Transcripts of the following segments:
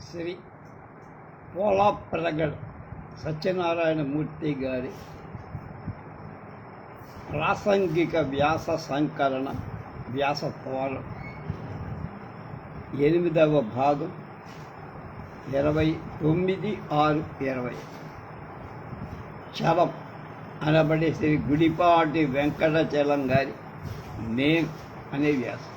శ్రీ పోలాప్రగడ్ సత్యనారాయణమూర్తి గారి ప్రాసంగిక వ్యాస సంకలన వ్యాసత్వాలు 8వ భాగం 29/6/20 చలం అనబడే శ్రీ గుడిపాటి వెంకటచలం గారి నేను అనే వ్యాసం.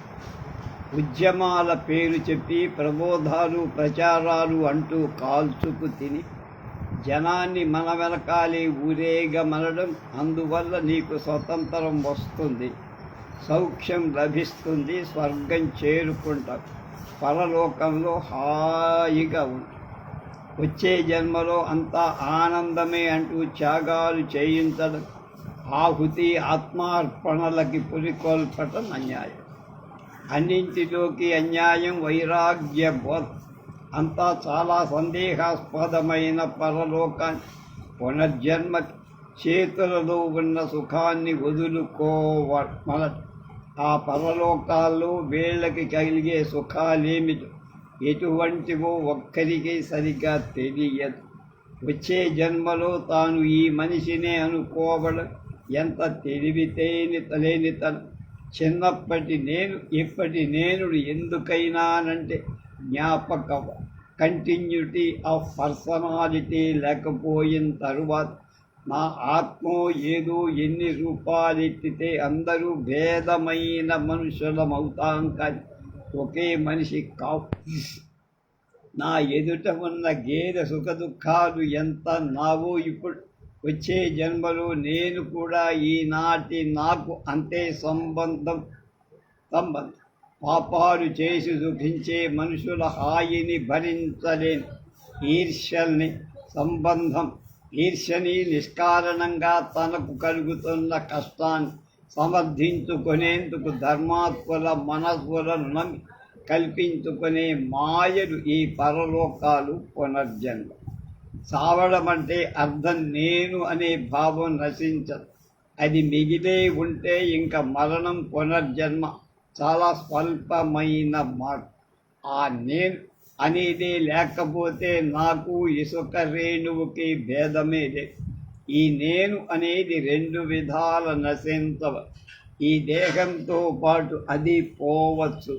ఉద్యమాల పేరు చెప్పి ప్రబోధాలు ప్రచారాలు అంటూ కాల్చుకు తిని జనాన్ని మన వెనకాలే ఊరేగమనడం, అందువల్ల నీకు స్వతంత్రం వస్తుంది, సౌఖ్యం లభిస్తుంది, స్వర్గం చేరుకుంటాం, పరలోకంలో హాయిగా ఉంటాం, వచ్చే జన్మలో అంతా ఆనందమే అంటూ త్యాగాలు చేయించడం, ఆహుతి ఆత్మార్పణలకి పురికొల్పటం అన్యాయం. అన్నింటిలోకి అన్యాయం వైరాగ్య బోధ. అంతా చాలా సందేహాస్పదమైన పరలోకాన్ని, పునర్జన్మ చేతులలో ఉన్న సుఖాన్ని వదులుకోవల. ఆ పరలోకాల్లో వీళ్ళకి కలిగే సుఖాలేమిటో ఎటువంటివో ఒక్కరికి సరిగ్గా తెలియదు. వచ్చే జన్మలో తాను ఈ మనిషినే అనుకోవడం ఎంత తెలివితేనితలేనితనం. చిన్నప్పటి నేను ఇప్పటి నేను ఎందుకైనానంటే జ్ఞాపకం, కంటిన్యూటీ ఆఫ్ పర్సనాలిటీ లేకపోయిన తరువాత నా ఆత్మ ఏదో ఎన్ని రూపాలెత్తితే అందరూ భేదమైన మనుషులమవుతాం, కానీ ఒకే మనిషి కావు. నా ఎదుట ఉన్న గేదె సుఖదుఖాలు ఎంత నావో ఇప్పుడు వచ్చే జన్మలో నేను కూడా ఈనాటి నాకు అంతే సంబంధం. పాపాలు చేసి సుఖించే మనుషుల హాయిని భరించలేని ఈర్ష్యల్ని సంబంధం. ఈర్ష్యని నిష్కారణంగా తనకు కలుగుతున్న కష్టాన్ని సమర్థించుకునేందుకు ధర్మాత్ముల మనస్సులను నమ్మి కల్పించుకునే మాయలు ఈ పరలోకాలు, పునర్జన్మ. చావడం అంటే అర్థం నేను అనే భావం నశించదు. అది మిగిలే ఉంటే ఇంకా మరణం, పునర్జన్మ చాలా స్వల్పమైన మార్పు. ఆ నేను అనేది లేకపోతే నాకు ఇసుక రేణువుకి భేదమే లేదు. ఈ నేను అనేది 2 విధాల నశించవ. ఈ దేహంతో పాటు అది పోవచ్చు,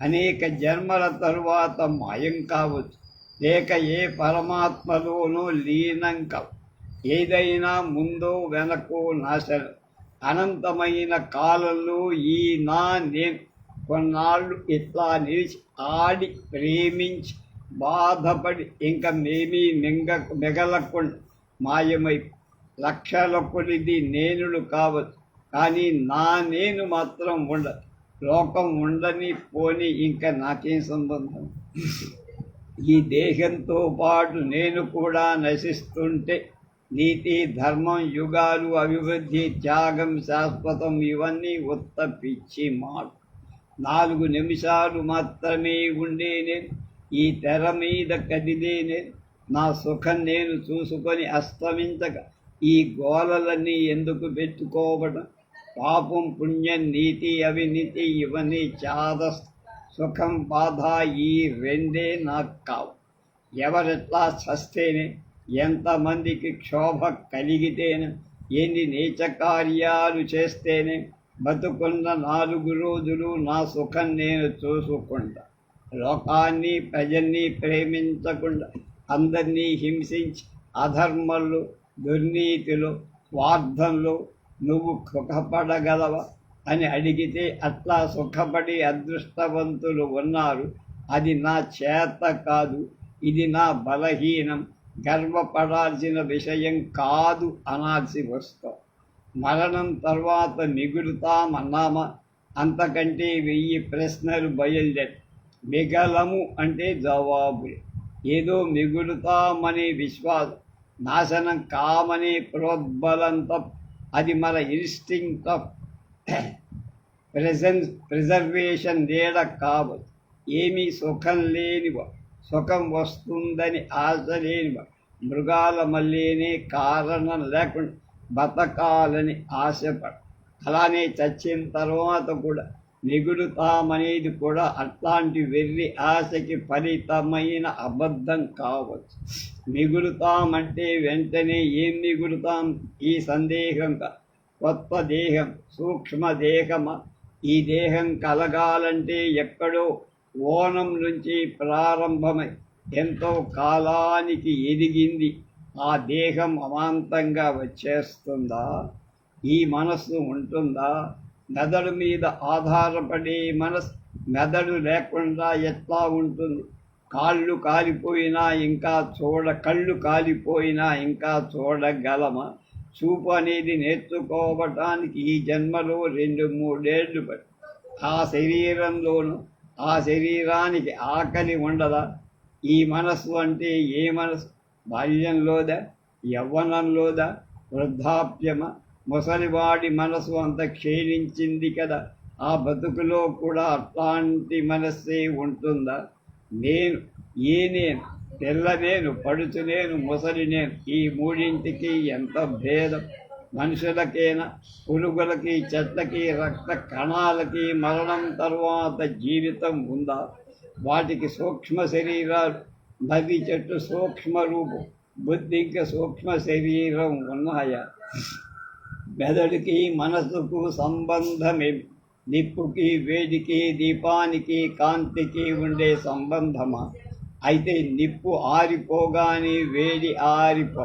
అనేక జన్మల తరువాత మాయం కావచ్చు, లేక ఏ పరమాత్మలోనూ లీనం కావు. ఏదైనా ముందో వెనకో నాశనం. అనంతమైన కాలంలో ఈ నా నేను కొన్నాళ్ళు ఇట్లా నిలిచి ఆడి ప్రేమించి బాధపడి ఇంకా మేమీ మిగలకుండా మాయమై లక్షల కొలిది నేనులు కావచ్చు, కానీ నా నేను మాత్రం ఉండదు. లోకం ఉండని పోని ఇంకా నాకేం సంబంధం? ఈ దేహంతో పాటు నేను కూడా నశిస్తుంటే నీతి, ధర్మం, యుగాలు, అభివృద్ధి, త్యాగం, శాశ్వతం ఇవన్నీ ఉత్త పిచ్చి మాట. 4 నిమిషాలు మాత్రమే ఉండే నేను, ఈ తెర మీద కదిలే నేను, నా సుఖం నేను చూసుకొని అస్తమించక ఈ గోలలన్నీ ఎందుకు పెట్టుకోవడం? పాపం, పుణ్యం, నీతి, అవినీతి ఇవన్నీ చాదస్తు. సుఖం, బాధ ఈ 2 నాకు కావు. ఎవరెట్లా చస్తేనే, ఎంతమందికి క్షోభ కలిగితేనే, ఎన్ని నీచ కార్యాలు చేస్తేనే బతుకున్న 4 రోజులు నా సుఖం నేను చూసుకుంటా. లోకాన్ని, ప్రజల్ని ప్రేమించకుండా అందరినీ హింసించి అధర్మంలో, దుర్నీతిలో, స్వార్థంలో నువ్వు సుఖపడగలవా అని అడిగితే అట్లా సుఖపడి అదృష్టవంతులు ఉన్నారు. అది నా చేత కాదు, ఇది నా బలహీనం, గర్వపడాల్సిన విషయం కాదు అనాల్సి వస్తాం. మరణం తర్వాత మిగులుతామన్నామా? అంతకంటే 1000 ప్రశ్నలు బయలుదేరి. మిగలము అంటే జవాబులు. ఏదో మిగులుతామనే విశ్వాసం, నాశనం కామనే ప్రోద్బలం తప్ప అది మన ఇన్స్టింక్ట్ ఆఫ్ ప్రిజర్వేషన్ నీడ కావచ్చు. ఏమీ సుఖం లేనివ, సుఖం వస్తుందని ఆశ లేనివ మృగాల మళ్ళీనే కారణం లేకుండా బతకాలని ఆశపడ. అలానే చచ్చిన తర్వాత కూడా మిగులుతామనేది కూడా అట్లాంటి వెర్రి ఆశకి ఫలితమైన అబద్ధం కావచ్చు. మిగులుతామంటే వెంటనే ఏం మిగులుతాం? ఈ సందేహంగా కొత్త దేహం, సూక్ష్మదేహమా? ఈ దేహం కలగాలంటే ఎక్కడో ఓనం నుంచి ప్రారంభమై ఎంతో కాలానికి ఎదిగింది ఆ దేహం అమాంతంగా వచ్చేస్తుందా? ఈ మనస్సు ఉంటుందా? మెదడు మీద ఆధారపడే మనసు మెదడు లేకుండా ఎట్లా ఉంటుంది? కళ్ళు కాలిపోయినా ఇంకా చూడగలమా? చూపు అనేది నేర్చుకోవటానికి ఈ జన్మలో 2-3 ఏళ్ళు పట్టి ఆ శరీరంలోనూ ఆ శరీరానికి ఆకలి ఉండదా? ఈ మనస్సు అంటే ఏ మనసు? బాల్యంలోదా? యవ్వనంలోదా? వృద్ధాప్యమా? ముసలివాడి మనసు అంత క్షీణించింది కదా. ఆ బతుకులో కూడా అట్లాంటి మనస్సే ఉంటుందా? నేను తెల్ల నేను, పడుచు నేను, ముసలి నేను, ఈ మూడింటికి ఎంత భేదం! మనుషులకేనా? పురుగులకి, చెట్లకి, రక్త కణాలకి మరణం తరువాత జీవితం ఉందా? వాటికి సూక్ష్మ శరీరాలు, నది చెట్టు సూక్ష్మ రూపం, బుద్ధికి సూక్ష్మ శరీరం ఉన్నాయా? మెదడుకి మనసుకు సంబంధమేమి? నిప్పుకి, వేడికి, దీపానికి, కాంతికి ఉండే సంబంధమా? అయితే నిప్పు ఆరిపోగానే వేడి ఆరిపో,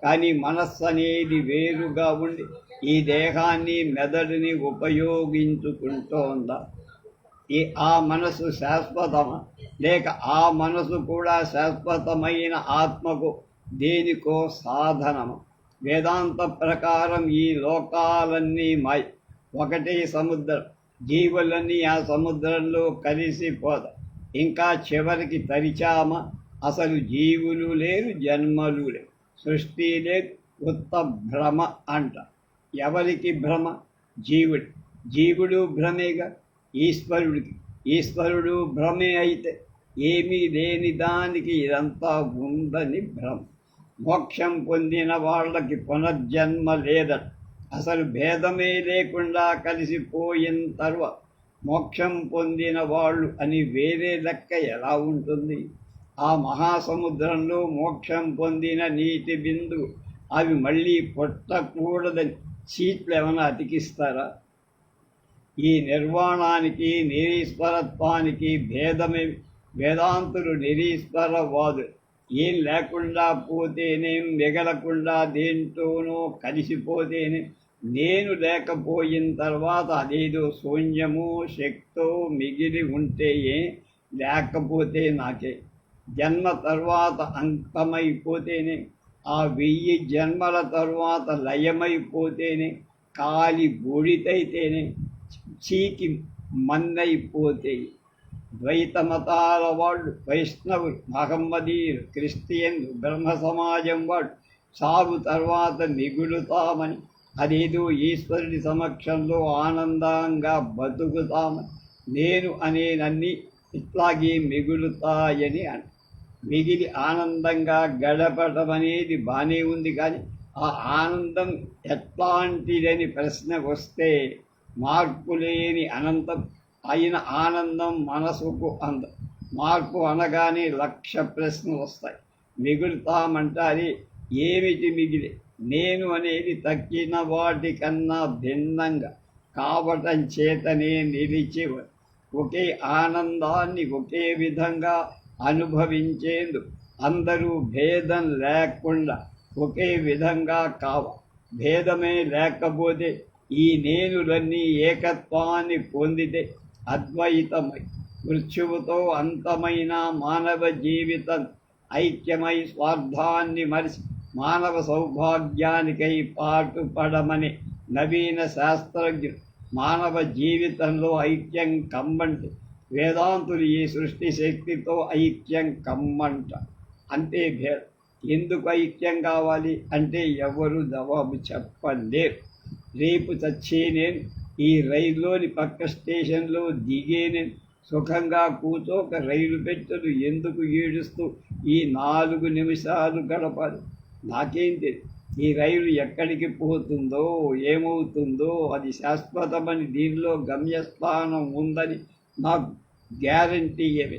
కానీ మనస్సు అనేది వేరుగా ఉండి ఈ దేహాన్ని, మెదడుని ఉపయోగించుకుంటోందా? ఆ మనసు శాశ్వతమా? లేక ఆ మనసు కూడా శాశ్వతమైన ఆత్మకు దేనికో సాధనమా? వేదాంత ప్రకారం ఈ లోకాలన్నీ ఒకటే సముద్రం, జీవులన్నీ ఆ సముద్రంలో కలిసిపోదా. ఇంకా చివరికి తరిచామా? అసలు జీవులు లేరు, జన్మలు లేవు, సృష్టి లేదు, ఉత్త భ్రమ అంట. ఎవరికి భ్రమ? జీవుడు భ్రమేగా ఈశ్వరుడు భ్రమే. అయితే ఏమీ లేని దానికి ఇదంతా ఉందని భ్రమ. మోక్షం పొందిన వాళ్ళకి పునర్జన్మ లేదట. అసలు భేదమే లేకుండా కలిసిపోయిన తర్వాత మోక్షం పొందిన వాళ్ళు అని వేరే లెక్క ఎలా ఉంటుంది? ఆ మహాసముద్రంలో మోక్షం పొందిన నీటి బిందువు అవి మళ్ళీ పుట్టకూడదని సీట్లు ఏమైనా అతికిస్తారా? ఈ నిర్వాణానికి, నిరీశ్వరత్వానికి భేదమే. వేదాంతులు నిరీశ్వరవాదులు. ఏం లేకుండా పోతేనేం, మిగలకుండా దేంటోనో కలిసిపోతేనే, నేను లేకపోయిన తర్వాత అదేదో శూన్యమో శక్తో మిగిలి ఉంటే లేకపోతే నాకే. జన్మ తర్వాత అంతమైపోతేనే, ఆ 1000 జన్మల తర్వాత లయమైపోతేనే, కాలి బూడిదైతేనే, చీకి మన్నైపోతే. ద్వైత మతాల వాళ్ళు, వైష్ణవులు, మహమ్మదీయులు, క్రిస్టియన్లు, బ్రహ్మ సమాజం వాళ్ళు సాగు తర్వాత మిగులుతామని, అదేదో ఈశ్వరుడి సమక్షంలో ఆనందంగా బతుకుతామని, నేను అనేనన్నీ ఇట్లాగే మిగులుతాయని అంట. మిగిలి ఆనందంగా గడపడం అనేది బాగానే ఉంది, కానీ ఆ ఆనందం ఎట్లాంటిదని ప్రశ్న వస్తే మార్పు లేని అనంతం అయిన ఆనందం మనసుకు అందం. మార్పు అనగానే 1,00,000 ప్రశ్నలు వస్తాయి. మిగులుతామంటారే, ఏమిటి మిగిలి? నేను అనేది తక్కిన వాటికన్నా భిన్నంగా కావటం చేతనే నిలిచేవారు. ఒకే ఆనందాన్ని ఒకే విధంగా అనుభవించేందుకు అందరూ భేదం లేకుండా ఒకే విధంగా భేదమే లేకపోతే ఈ నేనులన్నీ ఏకత్వాన్ని పొందితే అద్వైతమై మృత్యువుతో అంతమైన మానవ జీవితం ఐక్యమై స్వార్థాన్ని మరిచి మానవ సౌభాగ్యానికై పాటుపడమని నవీన శాస్త్రజ్ఞులు మానవ జీవితంలో ఐక్యం కమ్మంటే, వేదాంతులు ఈ సృష్టి శక్తితో ఐక్యం కమ్మంట. అంతే భేదం. ఎందుకు ఐక్యం కావాలి అంటే ఎవరు జవాబు చెప్పలేరు. రేపు చచ్చేనేను, ఈ రైల్లోని పక్క స్టేషన్లో దిగేనేను, సుఖంగా కూర్చోక రైలు పెట్టెలు ఎందుకు ఏడుస్తూ ఈ 4 నిమిషాలు గడపాలి? నాకేం తెలియదు. ఈ రైలు ఎక్కడికి పోతుందో ఏమవుతుందో అది శాశ్వతమని, దీనిలో గమ్యస్థానం ఉందని నాకు గ్యారంటీ ఏమి.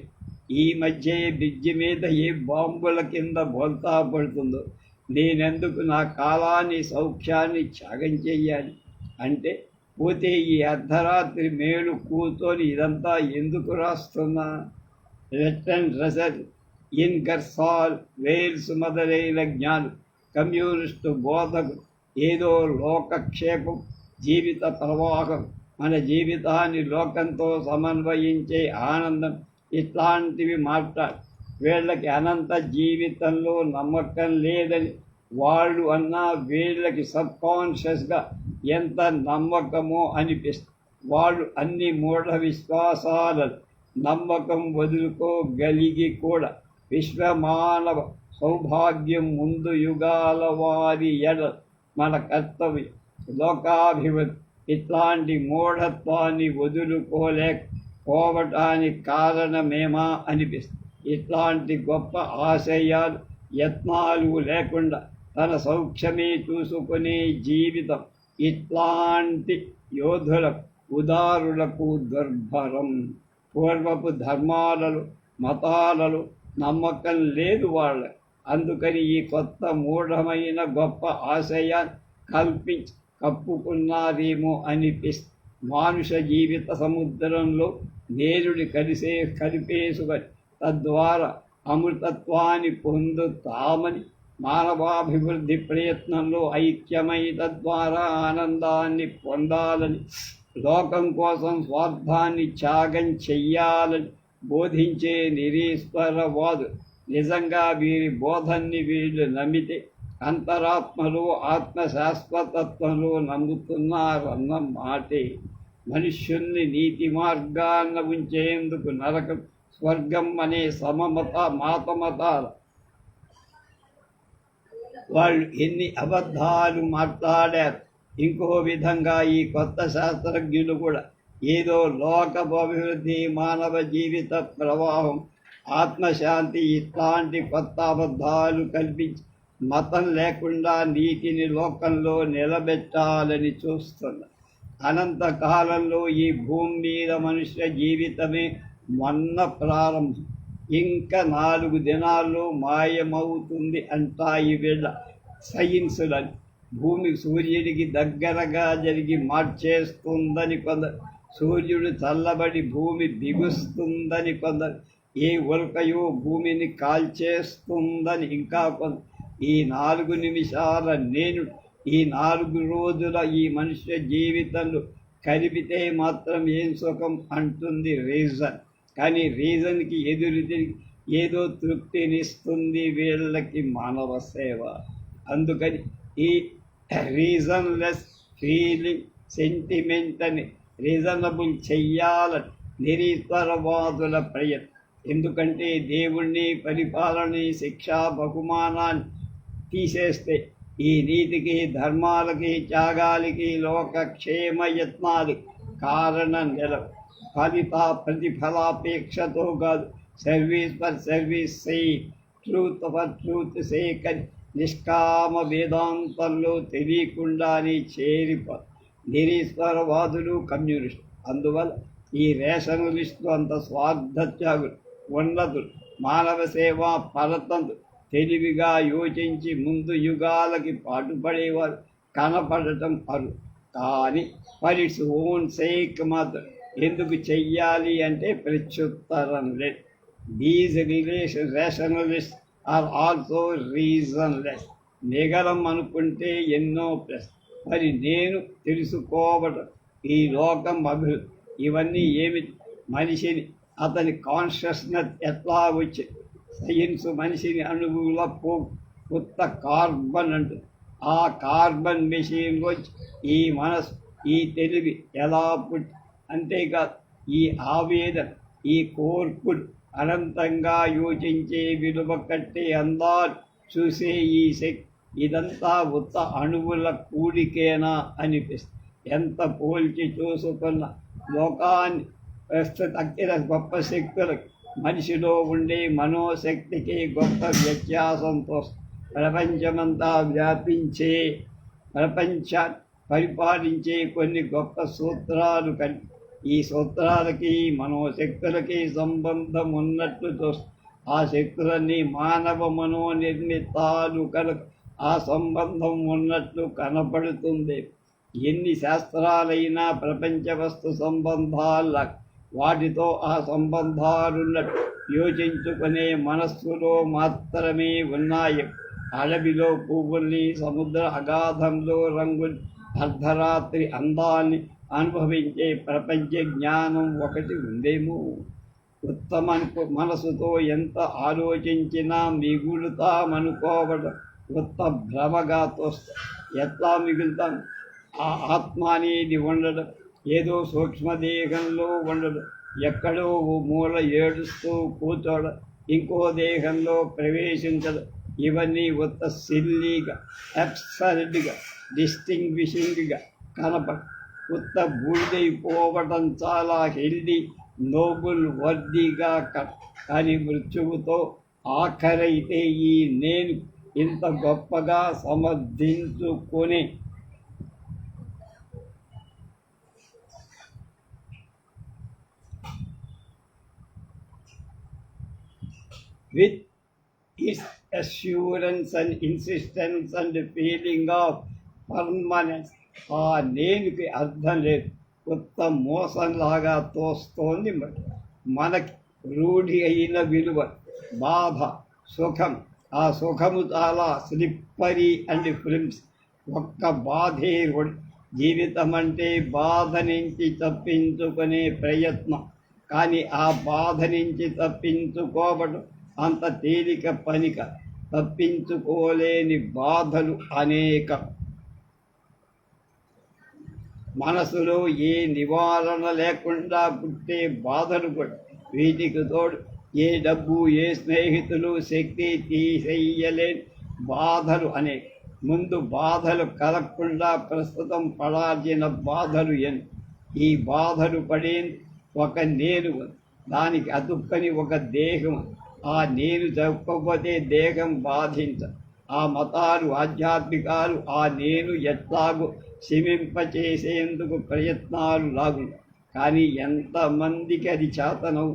ఈ మధ్య బ్రిడ్జి మీద ఏ బాంబుల కింద బోల్తా పడుతుందో, నేనెందుకు నా కాలాన్ని సౌఖ్యాన్ని త్యాగం చెయ్యాలి? అంటే పోతే ఈ అర్ధరాత్రి మేలు కూర్చొని ఇదంతా ఎందుకు రాస్తున్నా? రెట్టన్ రసల్, ఇన్గర్సాల్, వేల్స్ మొదలైన జ్ఞానులు, కమ్యూనిస్టు బోధకులు ఏదో లోకక్షేపం, జీవిత ప్రవాహం, మన జీవితాన్ని లోకంతో సమన్వయించే ఆనందం, ఇట్లాంటివి మాట్లాడు. వీళ్ళకి అనంత జీవితంలో నమ్మకం లేదని వాళ్ళు అన్నా వీళ్ళకి సబ్కాన్షియస్గా ఎంత నమ్మకమో అనిపిస్తుంది. వాళ్ళు అన్ని మూఢ విశ్వాసాలను నమ్మకం వదులుకోగలిగి కూడా విశ్వమానవ సౌభాగ్యం ముందు యుగాల వారి ఎడ మన కర్తవ్యం లోకాభివృద్ధి. ఇట్లాంటి మూఢత్వాన్ని వదులుకోలేకపోవటానికి కారణమేమా అనిపిస్తుంది. ఇట్లాంటి గొప్ప ఆశయాలు యత్నాలు లేకుండా తన సౌఖ్యమే చూసుకునే జీవితం ఇట్లాంటి యోధులకు ఉదారులకు దుర్భరం. పూర్వపు ధర్మాలలో మతాలలో నమ్మకం లేదు వాళ్ళ. అందుకని ఈ కొత్త మూఢమైన గొప్ప ఆశయాన్ని కప్పుకున్నారేమో అనిపిస్తుంది. మానుష జీవిత సముద్రంలో నేరుడి కలిపేసుకొని తద్వారా అమృతత్వాన్ని పొందుతామని, మానవాభివృద్ధి ప్రయత్నంలో ఐక్యమై తద్వారా ఆనందాన్ని పొందాలని, లోకం కోసం స్వార్థాన్ని త్యాగం చెయ్యాలని బోధించే నిరీశ్వరవాదు నిజంగా వీరి బోధన్ని వీళ్ళు నమ్మితే అంతరాత్మలో ఆత్మ శాశ్వతత్వంలో నమ్ముతున్నారన్న మాటే. మనుష్యుల్ని నీతి మార్గాన్న ఉంచేందుకు నరకం, స్వర్గం అనే మాతమతాలు వాళ్ళు ఎన్ని అబద్ధాలు మాట్లాడారు. ఇంకో విధంగా ఈ కొత్త శాస్త్రజ్ఞులు కూడా ఏదో లోకపు అభివృద్ధి, మానవ జీవిత ప్రవాహం, ఆత్మశాంతి ఇట్లాంటి కొత్త అబద్ధాలు కల్పించి మతం లేకుండా నీతిని లోకంలో నిలబెట్టాలని చూస్తున్నారు. అనంతకాలంలో ఈ భూమి మీద మనుష్య జీవితమే మొన్న ప్రారంభం, ఇంకా 4 దినాల్లో మాయమవుతుంది అంటాయి వీళ్ళ సైన్సులని. భూమి సూర్యుడికి దగ్గరగా జరిగి మార్చేస్తుందని కొందరు, సూర్యుడు చల్లబడి భూమి బిగుస్తుందని కొందరు, ఏ ఉల్కయో భూమిని కాల్చేస్తుందని ఇంకా కొందరు. ఈ 4 నిమిషాల నేను ఈ 4 రోజుల ఈ మనుష్య జీవితంలో కలిపితే మాత్రం ఏం సుఖం అంటుంది రీజన్. కానీ రీజన్కి ఎదురు తిరిగి ఏదో తృప్తినిస్తుంది వీళ్ళకి మానవ సేవ. అందుకని ఈ రీజన్లెస్ ఫీలింగ్ సెంటిమెంట్ అని రీజనబుల్ చెయ్యాలని నిరీశ్వరవాదుల ప్రయత్నం. ఎందుకంటే దేవుణ్ణి, పరిపాలనని, శిక్షా బహుమానాన్ని తీసేస్తే ఈ నీతికి, ధర్మాలకి, త్యాగాలకి, లోకక్షేమ యత్నాలకి కారణం నిలవ. ప్రతిఫలాపేక్షతో కాదు, service for service sake, truth for truth sake అని నిష్కామ వేదాంతంలో తెలియకుండానే చేరిపో నిరీశ్వరవాదులు, కమ్యూనిస్టు. అందువల్ల ఈ రేషనలిస్టులు అంత స్వార్థత్యాగులు, ఉన్నతులు, మానవ సేవా పరతంతులు, తెలివిగా యోచించి ముందు యుగాలకి పాటుపడేవారు కనపడటం అరు. కానీ ఫర్ ఇట్స్ ఓన్ సేక్ మాత్రం ఎందుకు చెయ్యాలి అంటే ప్రత్యుత్తరం లేదు. These rationalist are also reasonless. నిగరం అనుకుంటే ఎన్నో ప్రశ్న. మరి నేను తెలుసుకోవటం, ఈ లోకం అభివృద్ధి, ఇవన్నీ ఏమిటి? మనిషిని, అతని కాన్షియస్నెస్ ఎట్లా వచ్చింది? సైన్స్ మనిషిని అణువుల కొత్త కార్బన్ అంటుంది. ఆ కార్బన్ మెషిన్లో ఈ మనసు, ఈ తెలివి ఎలా పుట్టి, అంతేకాదు ఈ ఆవేదన, ఈ కోర్పులు, అనంతంగా యోచించే, విలువ కట్టే, అందాలు చూసే ఈ శక్తి, ఇదంతా ఉత్త అణువుల కూడికేనా అనిపిస్తుంది. ఎంత పోల్చి చూసుకున్న లోకాన్ని తక్కిన గొప్ప శక్తులకు మనిషిలో ఉండే మనోశక్తికి గొప్ప వ్యత్యాసంతో ప్రపంచమంతా వ్యాపించే ప్రపంచ పరిపాలించే కొన్ని గొప్ప సూత్రాలు ఈ సూత్రాలకి మనోశక్తులకి సంబంధం ఉన్నట్లు ఆ శక్తులన్నీ మానవ మనోనిర్మితాలు కనుక ఆ సంబంధం ఉన్నట్లు కనపడుతుంది. ఎన్ని శాస్త్రాలైనా ప్రపంచ వస్తు సంబంధాల వాటితో ఆ సంబంధాలున్నట్టు యోచించుకునే మనస్సులో మాత్రమే ఉన్నాయి. అడవిలో పువ్వుల్ని, సముద్ర అగాధంలో రంగులు, అర్ధరాత్రి అందాన్ని అనుభవించే ప్రపంచ జ్ఞానం ఒకటి ఉందేమో. ఉత్తమ మనసుతో ఎంత ఆలోచించినా మిగులుతామనుకోవడం ఉత్త భ్రమగా తోస్తాం. ఎట్లా మిగులుతాం? ఆ ఆత్మ అనేది ఉండడం ఏదో సూక్ష్మదేహంలో ఉండడం, ఎక్కడో ఓ మూల ఏడుస్తూ కూర్చోడం, ఇంకో దేహంలో ప్రవేశించడం, ఇవన్నీ ఉత్త సిల్లీగా, అబ్సర్డ్గా, డిస్టింగ్విషింగ్గా కనపడ ఉత్త బూడిదైపోవడం చాలా హెల్దీ, నోబుల్, వర్దిగా కానీ మృత్యువుతో ఆఖరైతే ఈ నేను ఇంత గొప్పగా సమర్థించుకొని with its assurance and insistence and feeling of permanence, ఆ నేనుకి అర్థం లేదు, కొత్త మోసంలాగా తోస్తోంది. మనకి రూఢి అయిన విలువ, బాధ, సుఖం. ఆ సుఖము చాలా స్లిప్పరీ అండ్ ఫిల్మ్స్. ఒక్క బాధే జీవితం అంటే బాధ నుంచి తప్పించుకునే ప్రయత్నం. కానీ ఆ బాధ నుంచి తప్పించుకోవడం అంత తేలిక పనిక. తప్పించుకోలేని బాధలు అనేకం. మనసులో ఏ నివారణ లేకుండా పుట్టే బాధలు కూడా. వీటికి తోడు ఏ డబ్బు, ఏ స్నేహితులు శక్తి తీసేయలేని బాధలు అనేక. ముందు బాధలు కలగకుండా ప్రస్తుతం పడాల్సిన బాధలు ఎన్ని. ఈ బాధలు పడే ఒక నేను, దానికి అతుక్కని ఒక దేహం. ఆ నేను చెప్పకపోతే దేహం బాధించ. ఆ మతాలు, ఆధ్యాత్మికాలు ఆ నేను ఎట్లాగో శమింపచేసేందుకు ప్రయత్నాలు లాగు. కానీ ఎంతమందికి అది చేతనవు?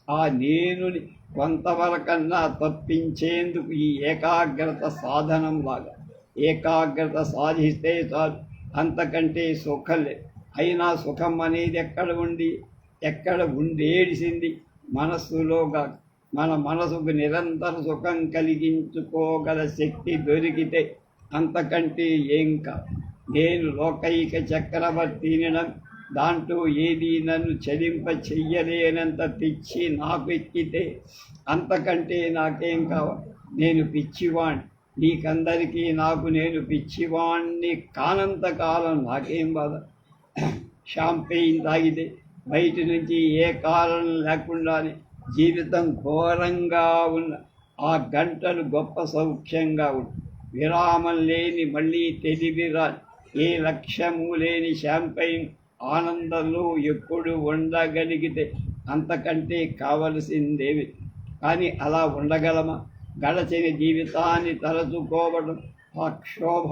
ఆ నేనుని కొంతవరకన్నా తప్పించేందుకు ఈ ఏకాగ్రత సాధనం లాగా. ఏకాగ్రత సాధిస్తే చాలు, అంతకంటే సుఖం లేదు. అయినా సుఖం అనేది ఎక్కడ ఉండేడిసింది? మనస్సులోగా. మన మనసుకు నిరంతర సుఖం కలిగించుకోగల శక్తి దొరికితే అంతకంటే ఏం కాదు. నేను లోకైక చక్రవర్తిని, దాంట్లో ఏది నన్ను చలింప చెయ్యలేనంత పిచ్చి నాకు ఎక్కితే అంతకంటే నాకేం కావాలి? నేను పిచ్చివాణ్ణి, నీకందరికీ నాకు నేను పిచ్చివాణ్ణి కానంతకాలం నాకేం బాధ? షాంపెయిన్ తాగితే బయట నుంచి ఏ కారణం లేకుండానే జీవితం ఘోరంగా ఉన్న ఆ గంటలు గొప్ప సౌఖ్యంగా ఉంది. విరామం లేని మళ్ళీ తెలివిరాని ఏ లక్ష్యము లేని షాంపెయిన్ ఆనందంలో ఎప్పుడు ఉండగలిగితే అంతకంటే కావలసిందేవి. కానీ అలా ఉండగలమా? గడచిన జీవితాన్ని తలచుకోవడం, ఆ క్షోభ,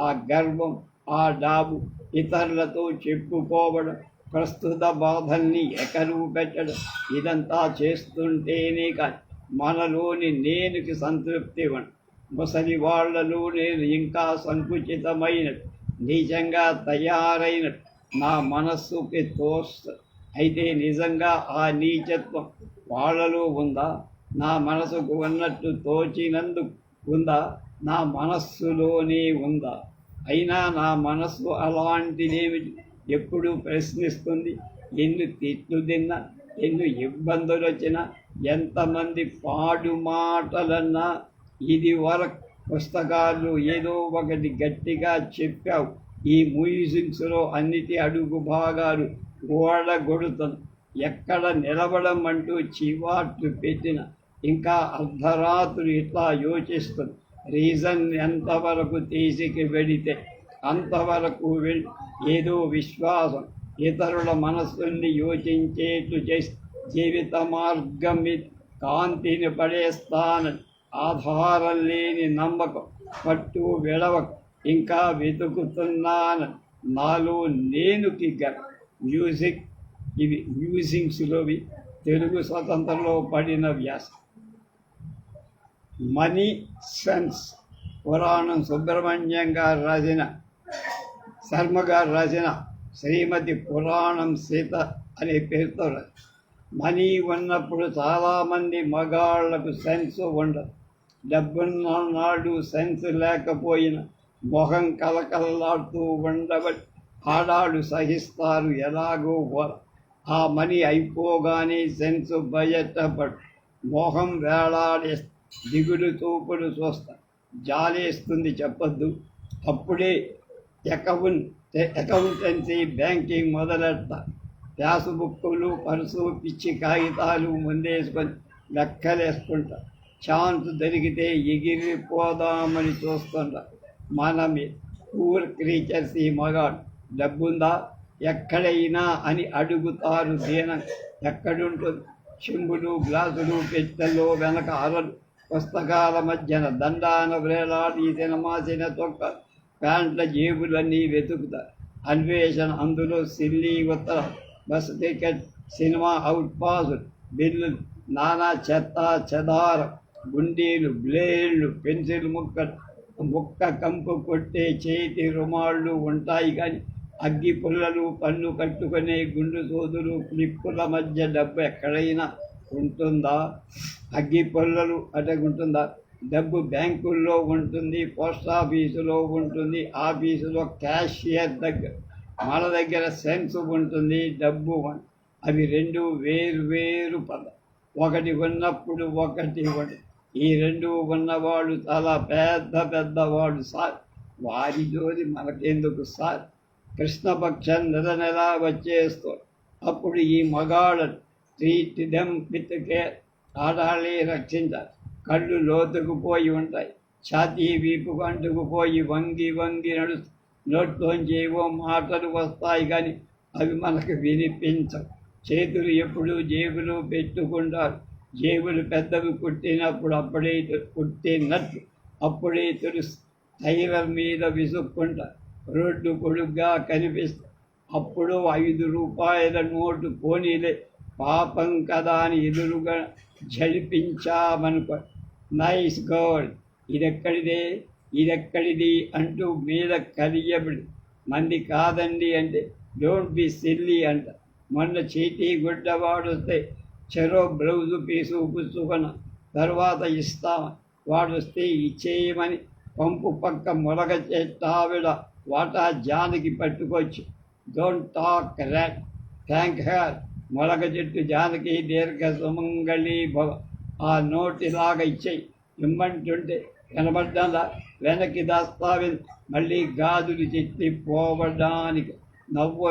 ఆ గర్వం, ఆ డాబు, ఇతరులతో చెప్పుకోవడం, ప్రస్తుత బాధల్ని ఎకరువు పెట్టడం, ఇదంతా చేస్తుంటేనే కానీ మనలోని నేనుకి సంతృప్తి ఇవ్వండి. ముసలి వాళ్లలో నేను ఇంకా సంకుచితమైనట్టు, నిజంగా తయారైనట్టు నా మనస్సుకి తోస్తుంది. అయితే నిజంగా ఆ నీచత్వం వాళ్ళలో ఉందా? నా మనసుకు ఉన్నట్టు తోచినందుకు ఉందా? నా మనస్సులోనే ఉందా? అయినా నా మనస్సు అలాంటిదేమిటి? ఎప్పుడు ప్రశ్నిస్తుంది. ఎన్ని తిట్లు తిన్నా, ఎన్ని ఇబ్బందులు వచ్చినా, ఎంతమంది పాడు మాటలన్నా, ఇది వరకు పుస్తకాలు ఏదో ఒకటి గట్టిగా చెప్పావు. ఈ మ్యూజిక్స్లో అన్నిటి అడుగు భాగాలు ఓడగొడుతుంది. ఎక్కడ నిలబడం అంటూ చివాట్లు పెట్టిన ఇంకా అర్ధరాత్రులు ఇట్లా యోచిస్తుంది. రీజన్ ఎంతవరకు తీసుకు వెడితే అంతవరకు వెళ్ళి ఏదో విశ్వాసం ఇతరుల మనస్సుని యోచించేట్లు చేసి జీవిత మార్గం మీద కాంతిని పడేస్తానని ఆధారం లేని నమ్మకం, పట్టు విడవకు, ఇంకా వెతుకుతున్నాను నాలో నేనుకి మ్యూజిక్. ఇవి మ్యూజింగ్స్లోవి తెలుగు స్వతంత్రంలో పడిన వ్యాసం. మనీ సెన్స్ పురాణం సుబ్రహ్మణ్యం గారు రాసిన, శర్మ గారు రాసిన శ్రీమతి పురాణం సీత అనే పేరుతో మనీ ఉన్నప్పుడు చాలామంది మగాళ్లకు సెన్స్ ఉండదు. డబ్బున్న నాడు సెన్స్ లేకపోయినా మొహం కలకల్లాడుతూ ఉండబట్టి ఆడాడు సహిస్తారు ఎలాగో ఆ మనీ అయిపోగానే సెన్స్ బయటపడు. మొహం వేలాడే దిగుడు తూపుడు చూస్తా, జాలేస్తుంది చెప్పద్దు. అప్పుడే అకౌంటెన్సీ బ్యాంకింగ్ మొదలెడతా. పాస్బుక్కులు, పర్సు, పిచ్చి కాగితాలు ముందేసుకొని లెక్కలేసుకుంటా. ఛాన్స్ దొరికితే ఎగిరిపోదామని చూస్తుంటా. మనమే పూర్ క్రీచర్స్. ఈ మగాడు డబ్బుందా ఎక్కడైనా అని అడుగుతారు దీనం. ఎక్కడుంటుంది? చెంబులు, గ్లాసులు, పెట్టెల్లో వెనక అరలు, పుస్తకాల మధ్యన దండాన వేలాడి సినిమా తొక్క ప్యాంట్ల జేబులన్నీ వెతుకుతారు. అన్వేషణ అందులో సిల్లీ ఉత్తరం, బస్ టికెట్, సినిమా అవుట్ పాసులు, బిల్లులు, నానా చెత్త చెదారం, గుండీలు, బ్లేడ్లు, పెన్సిల్ ముక్క కంపు కొట్టే చేతి రుమాళ్ళు ఉంటాయి. కానీ అగ్గి పుల్లలు, పళ్ళు కట్టుకునే గుండు సోదులు, క్లిప్పుల మధ్య డబ్బు ఎక్కడైనా ఉంటుందా? అగ్గి పుల్లలు ఉంటుందా? డబ్బు బ్యాంకుల్లో ఉంటుంది, పోస్ట్ ఆఫీసులో ఉంటుంది, ఆఫీసులో క్యాషియర్ దగ్గర. మన దగ్గర సెన్స్ ఉంటుంది, డబ్బు. అవి రెండు వేరు వేరు పదాలు. ఒకటి ఉన్నప్పుడు ఒకటి ఉండదు. ఈ రెండు ఉన్నవాడు చాలా పెద్ద పెద్దవాడు సార్. వారి జోలి మనకెందుకు సార్? కృష్ణపక్షం నెల వచ్చేస్తాడు. అప్పుడు ఈ మగాళ్ళను ట్రీట్ దెమ్ విత్ కేర్. ఆడాళ్ళే రక్షించాలి. కళ్ళు లోతుకుపోయి ఉంటాయి, ఛాతీ వీపుకు అంటుకుపోయి వంగి వంగి నడుస్తూ నోట్లోంచి ఏవో మాటలు వస్తాయి, కానీ అవి మనకు వినిపించవు. చేతులు ఎప్పుడు జేబులు పెట్టుకుంటారు. జేబులు పెద్దవి కుట్టినప్పుడు కుట్టినట్లు అప్పుడే తెలుసు. టైలర్ మీద విసుక్కుంటారు. రోడ్డు పొడుగ్గా కనిపిస్తాయి. అప్పుడు 5 రూపాయల నోటు పోనీలే, పాపం కదా అని ఎదురుగా జడిపించామనుకో. నైస్ గర్ల్, ఇదెక్కడిది అంటూ మీద కలియబడి మంది కాదండి అంటే డోంట్ బి సిల్లీ అంట. మొన్న చీటీ గుడ్డవాడు వస్తే చెరో బ్లౌజు పీసు పుచ్చుకున్న తర్వాత ఇస్తామని, వాడు వస్తే ఇచ్చేయమని పంపు పక్క మొలక చెట్టావిడ వాటా జానకి పట్టుకొచ్చి don't talk rat, thank her. మొలక చెట్టు జానకి దీర్ఘ సుమంగళీ భవ. ఆ నోటిలాగా ఇచ్చేయి. ఇమ్మంటుంటే కనబడ్డా వెనక్కి దాస్తావి. మళ్ళీ గాజులు చెట్టి పోవడానికి నవ్వు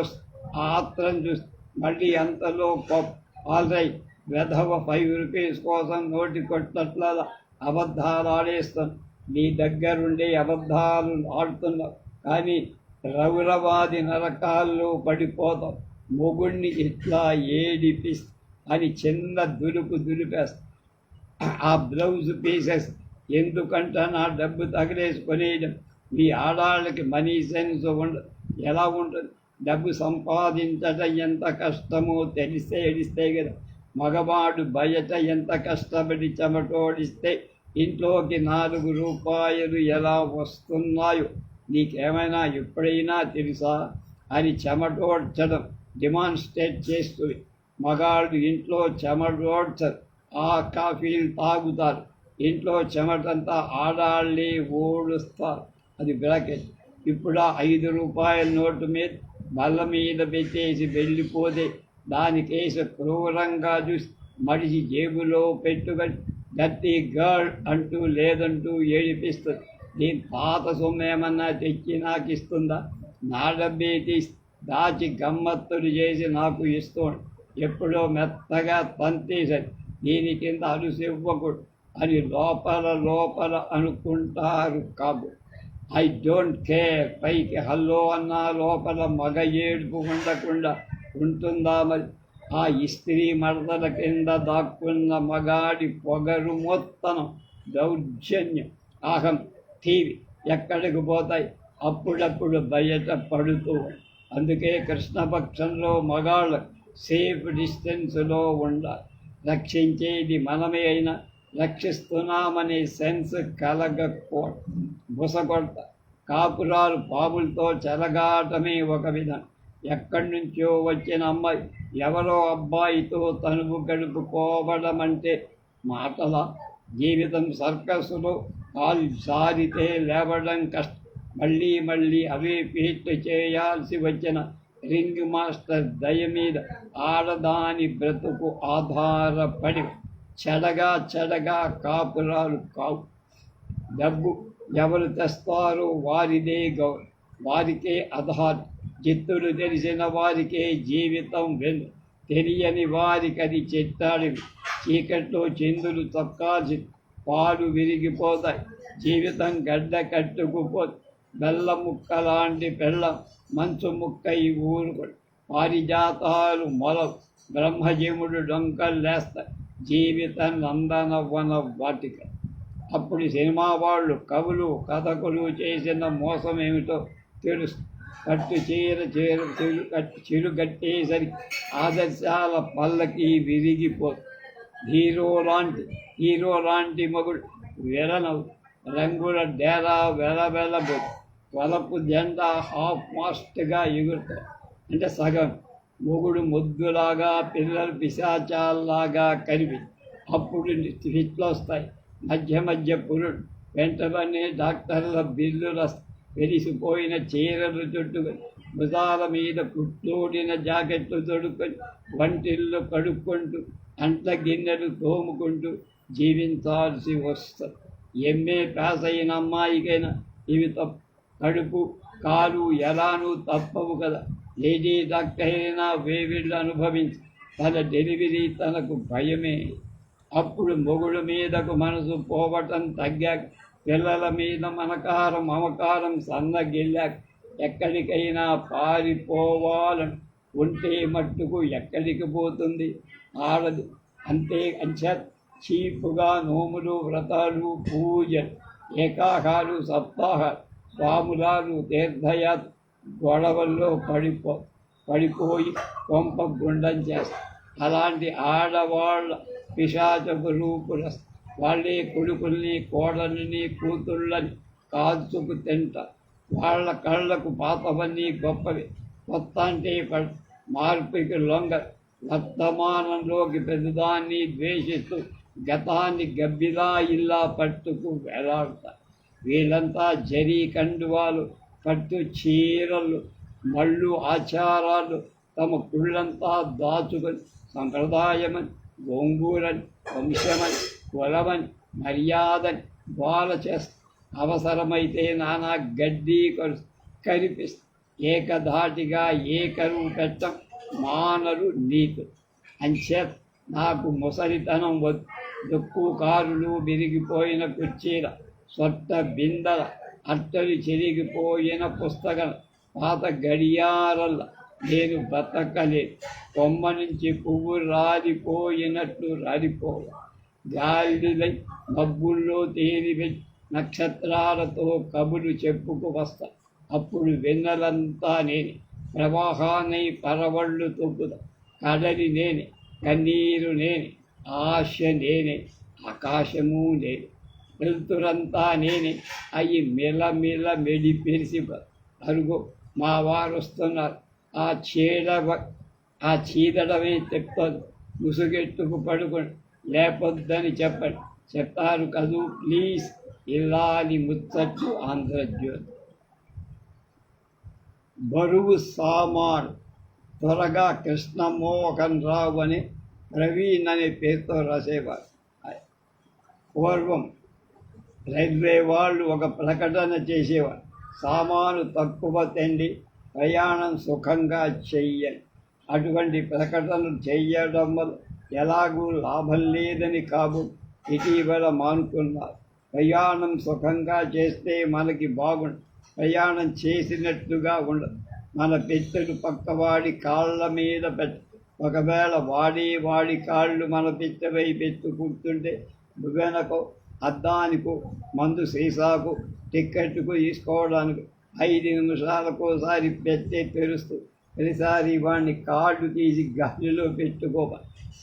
ఆత్రం చూసి మళ్ళీ అంతలో ఆల్రైట్ వెధవ 5 రూపీస్ కోసం నోటి కొట్టట్ల అబద్ధాలు ఆడేస్తాను. నీ దగ్గరుండే అబద్ధాలు ఆడుతున్నావు, కానీ రౌరవాది నరకాల్లో పడిపోతావు. మొగుణ్ణి ఇట్లా ఏడిపిస్ అని చిన్న దులిపేస్తా. ఆ బ్లౌజ్ పీసెస్ ఎందుకంట నా డబ్బు తగిలేసుకునేయడం. మీ ఆడాళ్ళకి మనీ సెన్స్ ఎలా ఉంటుంది? డబ్బు సంపాదించటం ఎంత కష్టమో తెలిస్తే ఏడిస్తే కదా. మగవాడు బయట ఎంత కష్టపడి చెమటోడిస్తే ఇంట్లోకి 4 రూపాయలు ఎలా వస్తున్నాయో నీకేమైనా ఎప్పుడైనా తెలుసా అని చెమటోడ్చడం డిమాన్స్ట్రేట్ చేస్తుంది. మగాళ్ళు ఇంట్లో చెమటోడ్చరు, ఆ కాఫీలు తాగుతారు. ఇంట్లో చెమటంతా ఆడాళ్ళే ఓడుస్తారు. అది బ్రాకెట్. ఇప్పుడు 5 రూపాయల నోటు మీద బల్ల మీద పెట్టేసి వెళ్ళిపోతే దానికేసి క్రూరంగా చూసి మడిచి జేబులో పెట్టుకొని గట్టి గర్ల్ అంటూ లేదంటూ ఏడిపిస్తుంది. దీని పాత సొమ్మేమన్నా తెచ్చి నాకు ఇస్తుందా? నా డబ్బే తీసి దాచి గమ్మత్తులు చేసి నాకు ఇస్తుంది. ఎప్పుడో మెత్తగా తంతేసరి దీని కింద అలుసు ఇవ్వకూడదు అని లోపల అనుకుంటారు. కాబు ఐ డోంట్ కేర్. పైకి హల్లో అన్నా లోపల మగ ఏడుపు ఉండకుండా ఉంటుందా మరి? ఆ ఇస్త్రీ మడతల కింద దాక్కున్న మగాడి పొగరు మొత్తనం దౌర్జన్యం, అహం, టీవీ ఎక్కడికి పోతాయి? అప్పుడప్పుడు బయట పడుతూ. అందుకే కృష్ణపక్షంలో మగాళ్ళు సేఫ్ డిస్టెన్స్లో ఉండాలి. రక్షించేది మనమే అయినా రక్షిస్తున్నామనే సెన్స్ కలగకూడదు. బుసగొడత కాపురాలు పాములతో చెలగాటమే ఒక విధం. ఎక్కడి నుంచో వచ్చిన అమ్మాయి ఎవరో అబ్బాయితో తనువు గడుపుకోవడం అంటే మాటలా? జీవితం సర్కస్సులో కాలు సారితే లేవడం కష్టం. మళ్ళీ మళ్ళీ అవే ఫీట్లు చేయాల్సి వచ్చిన రింగ్ మాస్టర్ దయ మీద ఆడదాని బ్రతుకు ఆధారపడి చెడగా కాపురాలు కావు. డబ్బు ఎవరు తెస్తారో వారిదే గౌరవం, వారికే ఆధారం. జిత్తులు తెలిసిన వారికే జీవితం వెన్ను, తెలియని వారికది చెట్టాడివి. చీకట్లో చిందులు తొక్కాల్సి పాలు విరిగిపోతాయి, జీవితం గడ్డ కట్టుకుపోతుంది. బెల్ల ముక్క లాంటి పెళ్ళం మంచు ముక్కై ఊరుకుడు, పారిజాతాలు మొలవు, బ్రహ్మజీవుడు డొంకల్లేస్తాయి. జీవితం నందనవన వాటిక. అప్పుడు సినిమా వాళ్ళు, కవులు, కథకులు చేసిన మోసం ఏమిటో తెలుసు. కట్టు చిరుగట్టేసరికి ఆదర్శాల పల్లకి విరిగిపోతుంది. హీరో లాంటి మగుడు వెలనవు, రంగుల డేరా వెలబోదు, వలపు జెండా హాఫ్ మాస్ట్గా ఎగురుతాయి. అంటే సగం మొగుడు ముద్దులాగా, పిల్లలు పిశాచాల్లాగా కనిపి. అప్పుడు ఫిట్లు వస్తాయి. మధ్య పురుడు వెంటనే డాక్టర్ల బిల్లుల వెలిసిపోయిన చీరలు చుట్టుకొని, భుజాల మీద కుట్టోడిన జాకెట్లు తొడుక్కొని, వంటిళ్ళు కడుక్కుంటూ, అంట్ల గిన్నెలు తోముకుంటూ జీవించాల్సి వస్తుంది. ఎంఏ పాస్ అయిన అమ్మాయికైనా ఇవి తప్పు. కడుపు కాలు ఎలానూ తప్పవు కదా. లేడీ డాక్టర్ అయినా వేవిళ్ళు అనుభవించి తన డెలివరీ తనకు భయమే. అప్పుడు మొగుడు మీదకు మనసు పోవటం తగ్గాక, పిల్లల మీద మమకారం సన్నగిల్లాక, ఎక్కడికైనా పారిపోవాలని ఉంటే మట్టుకు ఎక్కడికి పోతుంది ఆడది? అంతే చీపుగా నోములు, వ్రతాలు, పూజలు, ఏకాహాలు, సప్తాహాలు, స్వాములాలు, తీర్థయాత్ర గొడవల్లో పడిపోయి కొంప గుండం చేస్తారు. అలాంటి ఆడవాళ్ళ పిశాచపు రూపుల వాళ్ళే కొడుకుల్ని, కోడల్ని, కూతుళ్ళని కాల్చుకు తింటారు. వాళ్ళ కళ్ళకు పాతవన్నీ గొప్పవి, కొత్త అంటే మార్పుకి లొంగ. వర్తమానంలోకి పెద్దదాన్ని ద్వేషిస్తూ గతాన్ని గబ్బిలా ఇల్లా పట్టుకు వేలాడతారు. వీళ్ళంతా జరీ కండువాలు, పట్టు చీరలు, మళ్ళు, ఆచారాలు తమ కుళ్ళంతా దాచుకొని సంప్రదాయమని, గోంగూరని, వంశమని, కులమని, మర్యాదని గోల చేస్తారు. అవసరమైతే నానా గడ్డి కనిపిస్తారు. ఏకధాటిగా ఏకరువు పెట్టం మానరు నీకు. అంచేత నాకు ముసలితనం వద్దు. దుక్కు కారులు, విరిగిపోయిన కుర్చీల, సొట్ట బిందల, అట్టలు చెరిగిపోయిన పుస్తకం, పాత గడియారల్ల నేను బతకలేదు. కొమ్మ నుంచి పువ్వు రాలిపోయినట్లు రాలిపోవ, గాలిలై మబ్బుల్లో తేలివె నక్షత్రాలతో కబులు చెప్పుకు వస్తా. అప్పుడు వెన్నెలంతా నేనే, ప్రవాహానై పరవళ్ళు తొక్కుదా. కడలి నేనే, కన్నీరు నేనే, ఆశ నేనే, ఆకాశము నేనే. వెళ్తురంతా నేనే, అవి మెలమెల మెడిపెరిసి అరుగో మా వారు వస్తున్నారు. ఆ చీదడమే చెప్తుంది. ముసుగెట్టుకు పడుకొని లేపొద్దని చెప్తారు కదూ ప్లీజ్. ఇల్లాలి ముచ్చట్లు ఆంధ్రజ్యోతి. బరువు సామాను త్వరగా కృష్ణమోహన్ రావు అని ప్రవీణ్ అనే పేరుతో రాసేవారు. పూర్వం రైల్వే వాళ్ళు ఒక ప్రకటన చేసేవారు, సామాను తక్కువ తెండి ప్రయాణం సుఖంగా చెయ్యని. అటువంటి ప్రకటనలు చెయ్యడం వల్ల ఎలాగూ లాభం లేదని కాబు ఇటీవల మానుకున్నారు. ప్రయాణం సుఖంగా చేస్తే మనకి బాగుండదు, ప్రయాణం చేసినట్టుగా ఉండదు. మన పెద్దలు పక్కవాడి కాళ్ళ మీద ఒకవేళ వాడి కాళ్ళు మన పిచ్చవై పెట్టుకుంటుంటే వెనకో అద్దానికు, మందు సీసాకు, టిక్కెట్కు తీసుకోవడానికి 5 నిమిషాలకోసారి పెట్టే తెరుస్తూ ప్రతిసారి వాడిని కార్డు తీసి గాలిలో పెట్టుకోవ.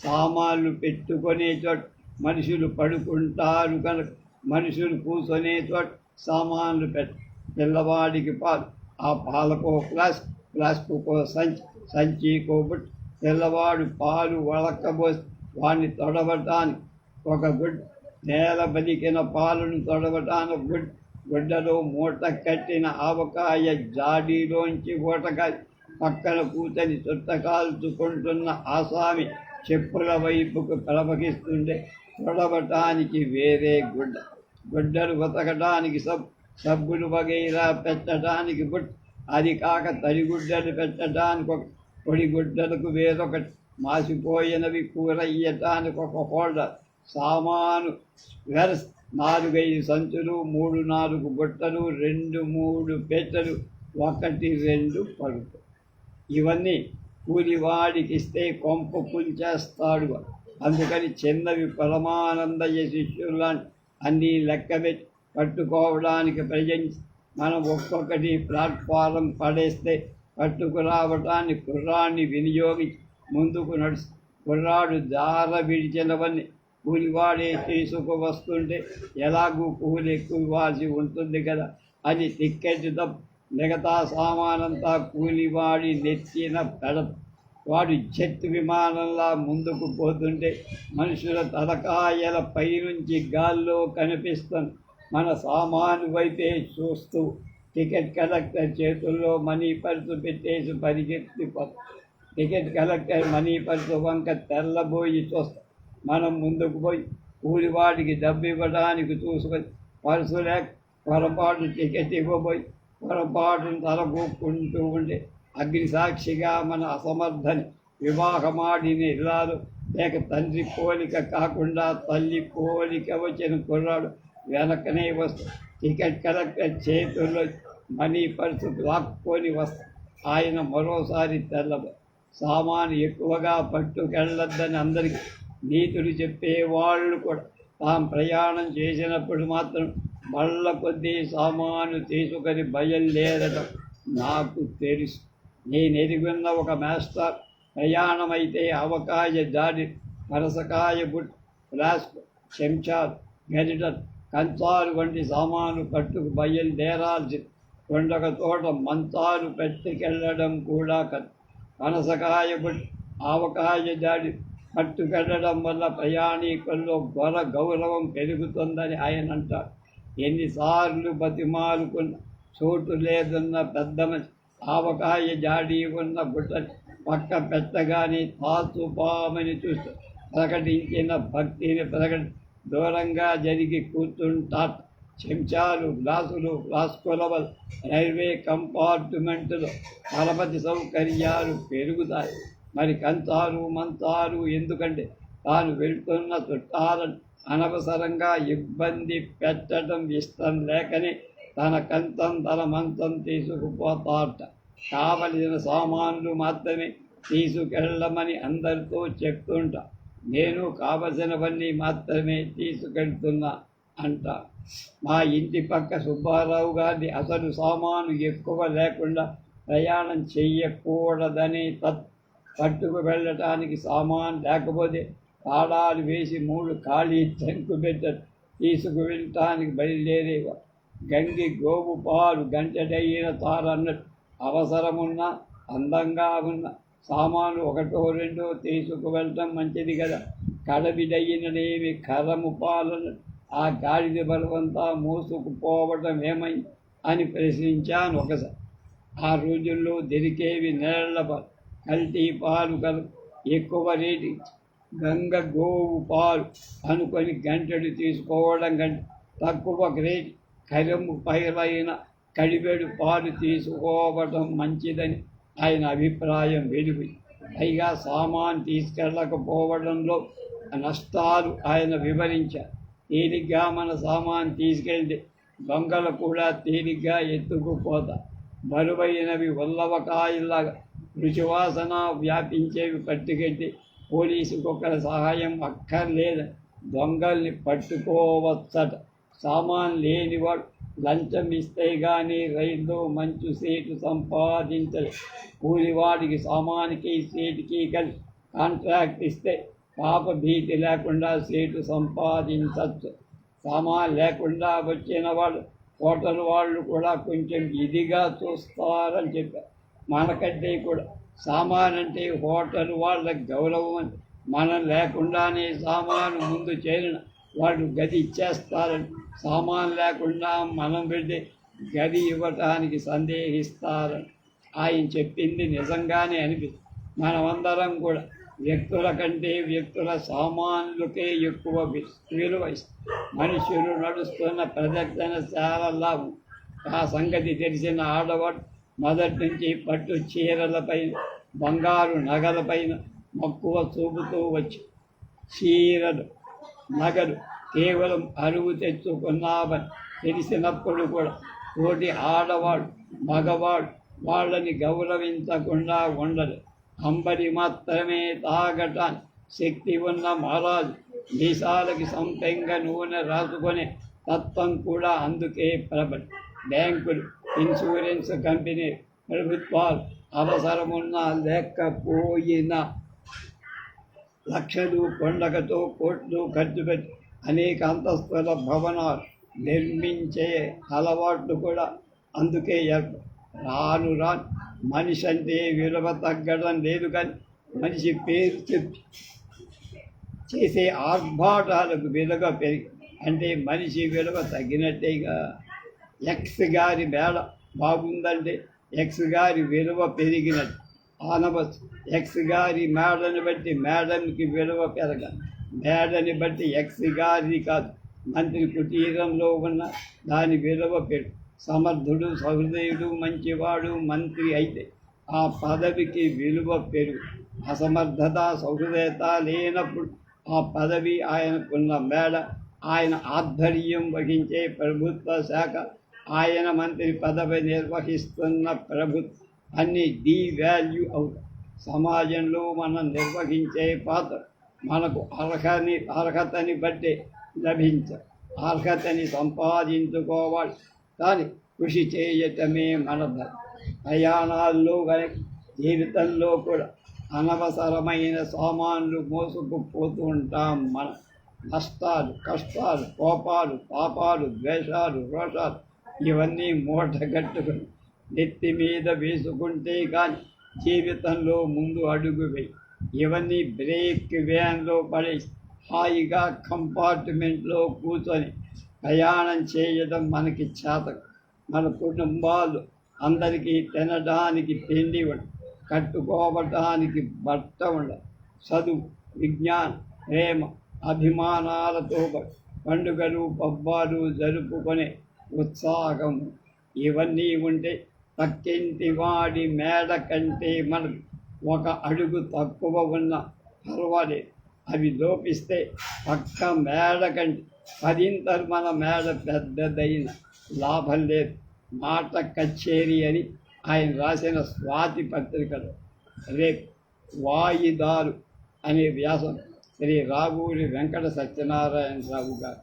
సామాన్లు పెట్టుకునే చోట మనుషులు పడుకుంటారు కనుక మనుషులు కూర్చునే చోట సామాన్లు పిల్లవాడికి పాలు, ఆ పాలకో ఫ్లాస్కో సంచికో బుట్ట. పిల్లవాడు పాలు వళక్కబోసి వాడిని తొడవటానికి ఒక గుడ్డ, నేల బలికిన పాలను తొడవటానికి గుడ్డలో మూట కట్టిన ఆవకాయ జాడీలోంచి ఊటకాయ పక్కన కూర్చొని చుట్ట కాల్చుకుంటున్న ఆసామి చెప్పుల వైపుకు ప్రవహిస్తుండే. తొడవటానికి వేరే గుడ్డలు ఉతకడానికి సబ్బులు వగైరా పెట్టడానికి బుట్ట, అది కాక తడిగుడ్డలు పెట్టడానికి ఒక, పొడి గుడ్డలకు వేరొకటి, మాసిపోయినవి కూరయ్యటానికి ఒక హోల్డర్, సామాను వెరస్ 4-5 సంచులు, 3-4 బుట్టలు, 2-3 పెట్టెలు, 1-2 పరుపు. ఇవన్నీ కూలివాడికి ఇస్తే కొంప కూల్చేస్తాడు. అందుకని చిన్నవి పరమానందయ్య శిష్యులాంటి అన్నీ లెక్కబెట్టి పట్టుకోవడానికి ప్రయత్నించి మనం ఒక్కొక్కటి ప్లాట్ఫారం పడేస్తే పట్టుకురావటానికి కుర్రాన్ని వినియోగించి ముందుకు నడుస్తూ కుర్రాడు జార విడిచినవన్నీ కూలివాడే తీసుకువస్తుంటే ఎలాగూ కూలి ఎక్కువ ఇవ్వాల్సి ఉంటుంది కదా అని టిక్కెట్ తప్ప మిగతా సామానంతా కూలివాడి నెత్తిన పెడత. వాడు జెట్ విమానంలా ముందుకు పోతుంటే మనుషుల తలకాయల పైనుంచి గాల్లో కనిపిస్తుంది. మన సామాను వైపే చూస్తూ టికెట్ కలెక్టర్ చేతుల్లో మనీ పర్సు పెట్టేసి పరిగెత్తిపోతాం. టికెట్ కలెక్టర్ మనీ పర్సు వంక తెల్లబోయి చూస్తాం. మనం ముందుకు పోయి కూలివాడికి డబ్బు ఇవ్వడానికి చూసుకొని పర్సు లేక పొరపాటు టికెట్ ఇవ్వబోయి పొరపాటును తలగొక్కుంటూ ఉండే అగ్నిసాక్షిగా మన అసమర్థని వివాహమాడిన ఇల్లాలు లేక తండ్రి పోలిక కాకుండా తల్లి పోలిక వచ్చిన కుర్రాడు వెనకనే వస్తూ టికెట్ కలెక్టర్ చేతుల్లో మనీ పర్సు లాక్కొని వస్తా. ఆయన మరోసారి సామాను ఎక్కువగా పట్టుకెళ్ళొద్దని అందరికీ నీతులు చెప్పేవాళ్ళు కూడా తాము ప్రయాణం చేసినప్పుడు మాత్రం బళ్ళ కొద్దీ సామాను తీసుకొని బయలుదేరడం నాకు తెలుసు. నేను ఎరుగున్న ఒక మాస్టర్ ప్రయాణమైతే ఆవకాయ జాడి, పరసకాయ బుట్, ఫ్లాస్క్, చెంచాలు, గరిటలు, కంచాలు వంటి సామాను పట్టుకు బయలుదేరాల్సి కొండక తోట మంచాలు పెట్టుకెళ్ళడం కూడా కథ. పనసకాయ బుట్, ఆవకాయ జాడి పట్టుకెళ్ళడం వల్ల ప్రయాణికుల్లో గౌరవం పెరుగుతుందని ఆయన అంటారు. ఎన్నిసార్లు బతిమాలుకున్న చోటు లేదన్న పెద్ద ఆవకాయ జాడి ఉన్న బుట్ట పక్క పెట్టగానే తాచుపామని చూస్తూ ప్రకటించిన భక్తిని దూరంగా జరిగి కూర్చుంటారు. చెంచాలు, గ్లాసులు, ఫ్లాస్కుల రైల్వే కంపార్ట్మెంటులో పరపతి సౌకర్యాలు పెరుగుతాయి. మరి కంచాలు, మంచాలు ఎందుకంటే తాను వెళ్తున్న చుట్టాలను అనవసరంగా ఇబ్బంది పెట్టడం ఇష్టం లేకని తన కంచం తన మంచం తీసుకుపోతాట. కావలసిన సామాన్లు మాత్రమే తీసుకెళ్ళమని అందరితో చెప్తుంటా. నేను కావలసినవన్నీ మాత్రమే తీసుకెళ్తున్నా అంట. మా ఇంటి పక్క సుబ్బారావు గారిని అసలు సామాను ఎక్కువ లేకుండా ప్రయాణం చెయ్యకూడదని పట్టుకు వెళ్ళటానికి సామాన్ లేకపోతే తాళాలు వేసి 3 ఖాళీ ట్రంకు పెట్టరు తీసుకు వెళ్ళటానికి బయలుదేరేవారు. గంగి గోవు పాలు గంటడైన తారన్నట్టు అవసరమున్నా అందంగా ఉన్న సామాను 1-2 తీసుకువెళ్ళటం మంచిది కదా. కడబిడయిననేమి కరము పాలను ఆ గాడిద బలవంతా మోసుకుపోవటం ఏమైంది అని ప్రశ్నించాను ఒకసారి. ఆ రోజుల్లో దొరికేవి నేళ్ల పాలు, కల్తీ పాలు కల ఎక్కువ రేటు గంగ గోవు పాలు అనుకొని గంటలు తీసుకోవడం కంటే తక్కువ గ్రేట్ కరము పైరైన కడిబెడు పాలు తీసుకోవటం మంచిదని ఆయన అభిప్రాయం వెలుగు. పైగా సామాన్ తీసుకెళ్ళకపోవడంలో నష్టాలు ఆయన వివరించారు. తేలిగ్గా మన సామాన్ తీసుకెళ్తే దొంగలు కూడా తేలిగ్గా ఎత్తుకుపోతారు. బరువైనవి ఉల్లవకాయలాగా రుచివాసన వ్యాపించేవి పట్టుకెట్టి పోలీసుకు ఒకరి సహాయం అక్కర్లేదు. దొంగల్ని పట్టుకోవచ్చట. సామాన్ లేనివాడు లంచం ఇస్తే గానీ రైల్లో మంచు సీటు సంపాదించడు. కూలివాడికి సామానికి సీటుకి కలిసి కాంట్రాక్ట్ ఇస్తే పాప భీతి లేకుండా సీటు సంపాదించవచ్చు. సామాన్ లేకుండా వచ్చిన వాళ్ళు హోటల్ వాళ్ళు కూడా కొంచెం ఇదిగా చూస్తారని చెప్పారు. మనకంటే కూడా సామాన్ అంటే హోటల్ వాళ్ళ గౌరవం అని. మనం లేకుండానే సామాను ముందు చేరిన వాళ్ళు గది ఇచ్చేస్తారని, సామాన్ లేకుండా మనం పెడితే గది ఇవ్వటానికి సందేహిస్తారని ఆయన చెప్పింది నిజంగానే అనిపిస్తుంది. మనమందరం కూడా వ్యక్తుల కంటే వ్యక్తుల సామాన్లకే ఎక్కువ విలువ ఇస్తాం. మనుషులు నడుస్తున్న ప్రదర్శనశాలలా ఆ సంగతి తెలిసిన ఆడవాడు మొదటి నుంచి పట్టు చీరలపైన బంగారు నగలపైన మక్కువ చూపుతూ వచ్చి చీరలు నగలు కేవలం అరువు తెచ్చుకున్నామని తెలిసినప్పుడు కూడా తోటి ఆడవాడు మగవాడు వాళ్ళని గౌరవించకుండా ఉండదు. అంబడి మాత్రమే తాగటానికి శక్తి ఉన్న మహారాజు మీసాలకి సొంతంగా నూనె రాసుకునే తత్వం కూడా అందుకే ప్రబలి. బ్యాంకులు, ఇన్సూరెన్స్ కంపెనీ, ప్రభుత్వాలు అవసరమున్నా లేకపోయినా లక్షలు కొండకతో కోట్లు ఖర్చు పెట్టి అనేక అంతస్తుల భవనాలు నిర్మించే అలవాట్లు కూడా అందుకే రాను రాను మనిషి అంటే విలువ తగ్గడం లేదు. కానీ మనిషి పేరు చెప్పి చేసే ఆర్భాటాలకు విలువ పెరిగి అంటే మనిషి విలువ తగ్గినట్టేగా. ఎక్స్ గారి మేడ బాగుందంటే ఎక్స్ గారి విలువ పెరిగినట్టు ఆనవచ్చు. ఎక్స్ గారి మేడని బట్టి మేడంకి విలువ పెరగాలి. మేడని బట్టి ఎక్స్ గారి కాదు, మంత్రి కుటీరంలో ఉన్న దాని విలువ పెరుగు. సమర్థుడు, సహృదయుడు, మంచివాడు మంత్రి అయితే ఆ పదవికి విలువ పెరుగు. అసమర్థత, సహృదయత లేనప్పుడు ఆ పదవి ఆయనకున్న మేడ, ఆయన ఆధ్వర్యం వహించే ప్రభుత్వ శాఖ, ఆయన మంత్రి పదవి నిర్వహిస్తున్న ప్రభుత్వం అన్నీ వాల్యూ అవుతాయి. సమాజంలో మనం నిర్వహించే పాత్ర మనకు అర్హతని బట్టి లభించాలి. అర్హతని సంపాదించుకోవాలి. కానీ కృషి చేయటమే మన ధర్మం. ప్రయాణాల్లో కానీ జీవితంలో కూడా అనవసరమైన సామాన్లు మోసుకుపోతూ ఉంటాం. మన నష్టాలు, కష్టాలు, కోపాలు, పాపాలు, ద్వేషాలు, రోషాలు ఇవన్నీ మూటగట్టుకుని నెత్తి మీద వేసుకుంటే కానీ జీవితంలో ముందు అడుగు వేయి. ఇవన్నీ బ్రేక్ వ్యాన్లో పడేసి హాయిగా కంపార్ట్మెంట్లో కూర్చొని ప్రయాణం చేయడం మనకి చేతకు. మన కుటుంబాలు అందరికీ తినడానికి తిండి ఉండదు, కట్టుకోవటానికి బట్ట ఉండదు. చదువు, విజ్ఞానం, ప్రేమ, అభిమానాలతో పండుగలు పబ్బాలు జరుపుకునే ఉత్సాహం ఇవన్నీ ఉంటే పక్కింటి వాడి మేడ కంటే మనకు ఒక అడుగు తక్కువ ఉన్న పర్వాలేదు. అవి లోపిస్తే పక్క మేడ కంటే పదింతలు మన మేడ పెద్దదైన లాభం లేదు. మాట కచేరీ అని ఆయన రాసిన స్వాతి పత్రికలో రేపు వాయిదారు అనే వ్యాసం శ్రీ రావూరి వెంకట సత్యనారాయణ రావు గారు